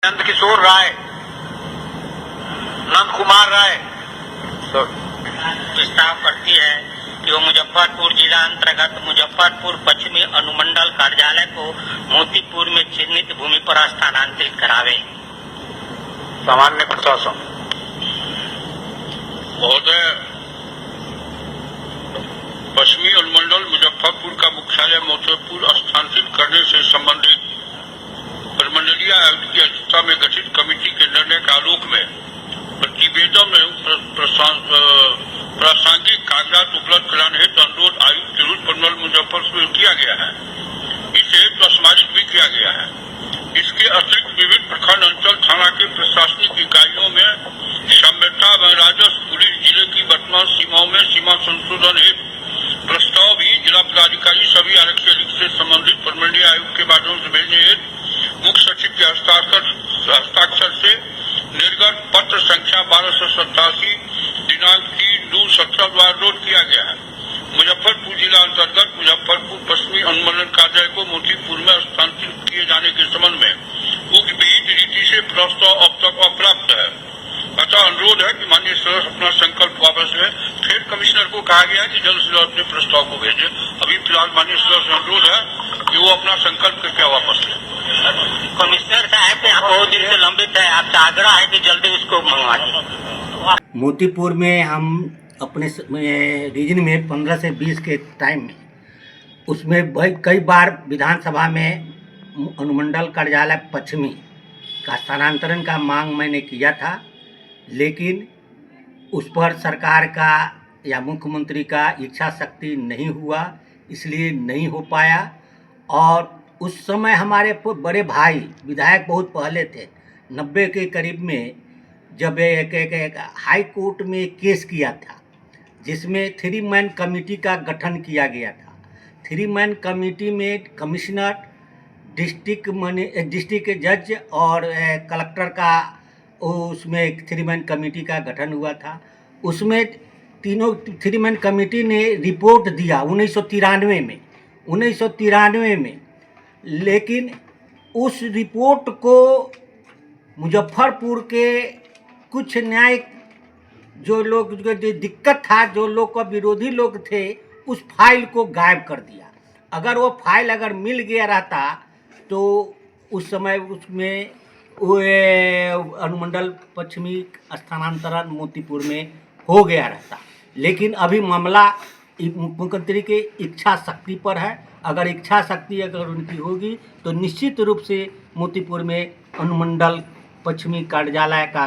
नंद किशोर राय, नंद कुमार राय प्रस्ताव करती है कि वो मुजफ्फरपुर जिला अंतर्गत मुजफ्फरपुर पश्चिमी अनुमंडल कार्यालय को मोतीपुर में चिन्हित भूमि पर स्थानांतरित करावे। सामान्य प्रशासन महोदय, पश्चिमी अनुमंडल मुजफ्फरपुर का मुख्यालय मोतीपुर स्थानांतरित करने से संबंधित प्रमंडलीय आयुक्त की अध्यक्षता में गठित कमेटी के निर्णय के आलोक में प्रतिवेदन में प्रासंगिक कागजात उपलब्ध कराने हेतु अनुरोध आयुक्त तिरुल प्रमंडल मुजफ्फरपुर में किया गया है। इसे प्रस्तावित भी किया गया है। इसके अतिरिक्त विभिन्न प्रखंड अंचल थाना के प्रशासनिक इकाइयों में सम्यता व राजस्व पुलिस जिले की वर्तमान सीमाओं में सीमा संशोधन हेतु प्रस्ताव भी जिला पदाधिकारी सभी आरक्षी से संबंधित प्रमंडलीय आयुक्त के माध्यम से भेजने हेतु मुख्य सचिव के हस्ताक्षर से निर्गत पत्र संख्या 1287 दिनांक 3/2/17 द्वारा अनुरोध किया गया है। मुजफ्फरपुर जिला अंतर्गत मुजफ्फरपुर पश्चिमी अनुमंडल कार्यालय को मोतीपुर में स्थानांतरित किए जाने के संबंध में उक्त विहित रीति से प्रस्ताव अब तक अप्राप्त है। अतः अनुरोध है कि माननीय सदस्य अपना संकल्प वापस लें। फिर कमिश्नर को कहा गया है कि जल्द से जल्द अपने प्रस्ताव को भेजें। अभी फिलहाल माननीय सदस्य से अनुरोध है कि वो अपना संकल्प करके वापस लें। कमिश्नर साहब यहाँ बहुत दिन से लंबित है, आपसे आग्रह है कि जल्दी उसको मंगवा दें। मोतीपुर में हम अपने रीजन में 15 से 20 के टाइम में उसमें कई बार विधानसभा में अनुमंडल कार्यालय पश्चिमी का स्थानांतरण का मांग मैंने किया था, लेकिन उस पर सरकार का या मुख्यमंत्री का इच्छा शक्ति नहीं हुआ, इसलिए नहीं हो पाया। और उस समय हमारे बड़े भाई विधायक बहुत पहले थे, 90 के करीब में, जब एक हाई कोर्ट में केस किया था जिसमें 3 मैन कमेटी का गठन किया गया था। 3 मैन कमेटी में कमिश्नर, डिस्ट्रिक्ट जज और कलेक्टर का उसमें 3 मैन कमेटी का गठन हुआ था। उसमें तीनों 3 मैन कमेटी ने रिपोर्ट दिया 1993 में, लेकिन उस रिपोर्ट को मुजफ्फरपुर के कुछ न्यायिक जो लोग जो दिक्कत था, जो लोग का विरोधी लोग थे, उस फाइल को गायब कर दिया। अगर वो फाइल अगर मिल गया रहता तो उस समय उसमें वो अनुमंडल पश्चिमी स्थानांतरण मोतीपुर में हो गया रहता। लेकिन अभी मामला मुख्यमंत्री के इच्छा शक्ति पर है। अगर इच्छा शक्ति अगर उनकी होगी तो निश्चित रूप से मोतीपुर में अनुमंडल पश्चिमी कार्यालय का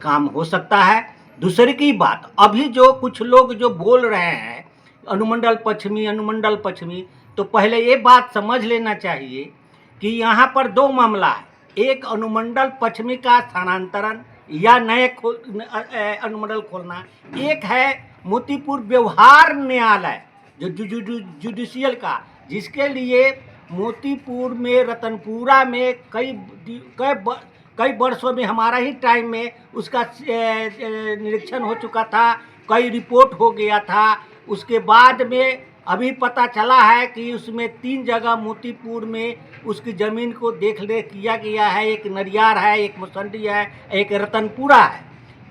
काम हो सकता है। दूसरी की बात, अभी जो कुछ लोग जो बोल रहे हैं अनुमंडल पश्चिमी, तो पहले ये बात समझ लेना चाहिए कि यहाँ पर 2 मामला है। एक अनुमंडल पश्चिमी का स्थानांतरण या नए अनुमंडल खोलना, एक है मोतीपुर व्यवहार न्यायालय जो जुडिशियल का, जिसके लिए मोतीपुर में रतनपुरा में कई वर्षों में हमारा ही टाइम में उसका निरीक्षण हो चुका था, कई रिपोर्ट हो गया था। उसके बाद में अभी पता चला है कि उसमें 3 जगह मोतीपुर में उसकी ज़मीन को देख रेख किया गया है। एक नरियार है, एक मुसंडी है, एक रतनपुरा है।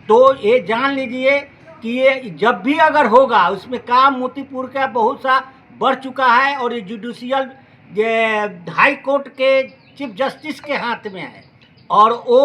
तो ये जान लीजिए कि ये जब भी अगर होगा उसमें काम मोतीपुर का बहुत सा बढ़ चुका है और ये जुडिशियल हाई कोर्ट के चीफ जस्टिस के हाथ में है और वो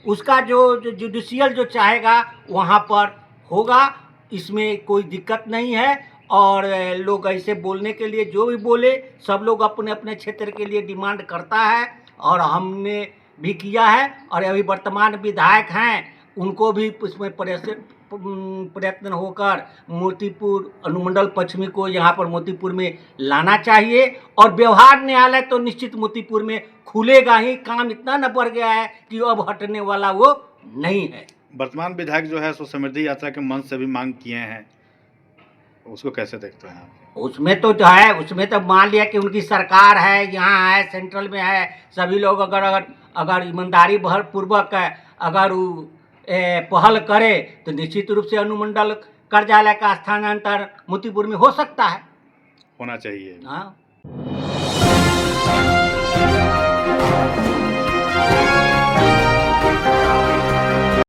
उसका जो जुडिशियल जो चाहेगा वहाँ पर होगा। इसमें कोई दिक्कत नहीं है। और लोग ऐसे बोलने के लिए जो भी बोले, सब लोग अपने अपने क्षेत्र के लिए डिमांड करता है और हमने भी किया है। और अभी वर्तमान विधायक हैं, उनको भी उसमें प्रयत्न होकर मोतीपुर अनुमंडल पश्चिमी को यहाँ पर मोतीपुर में लाना चाहिए। और व्यवहार न्यायालय तो निश्चित मोतीपुर में खुलेगा ही। काम इतना न बढ़ गया है कि अब हटने वाला वो नहीं है। वर्तमान विधायक जो है सो समृद्धि यात्रा के मंच से भी मांग किए हैं, उसको कैसे देखते हैं आप? उसमें तो जो है, उसमें तो मान लिया कि उनकी सरकार है, यहाँ है, सेंट्रल में है। सभी लोग अगर ईमानदारी पूर्वक अगर पहल करे तो निश्चित रूप से अनुमंडल कार्यालय का स्थानांतरण मोतीपुर में हो सकता है, होना चाहिए। हाँ।